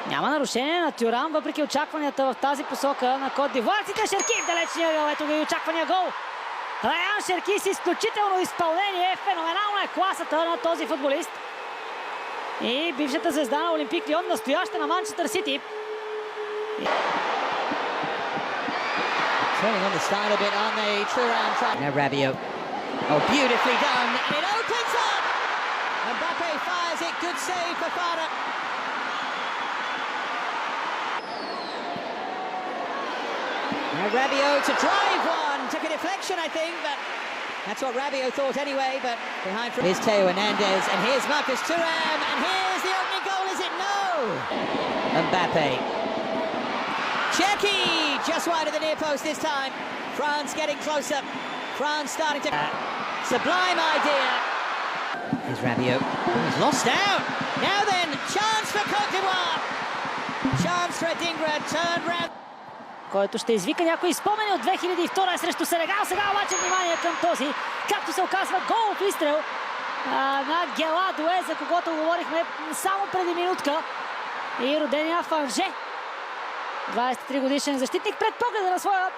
Няма нарушение на Тюрам, въпреки очакванията в тази посока на Кот д'Ивоар. Шерки в далечния ъгъл, ето го и очаквания гол. Раян Шерки с изключително изпълнение, феноменална е класата на този футболист. И бившата звезда на Олимпик Лион, настояща на Манчестър Сити. Turning on the style a bit, aren't they? Thuram trying. Now Rabiot. Oh, beautifully done, and it opens up! Mbappe fires it, good save for Fada. Now Rabiot to drive one, took a deflection I think, but that's what Rabiot thought anyway, but behind from... Here's Theo Hernandez, and here's Marcus Thuram, and here's the opening goal, is it? No! Mbappe. Czechny, just wide of the near post this time. France getting closer. France starting to... Sublime idea. Here's Rabiot. He's lost out. Now then, chance for Cote d'Ivoire. Chance for Adingra, turn round. Който ще извика някои спомени от 2002 срещу Сенегал. Сега обаче внимание към този, както се оказва, голов изстрел на Гела Дуе, за когото говорихме само преди минутка. И родения в Анже. 23 годишен защитник пред погледа на своя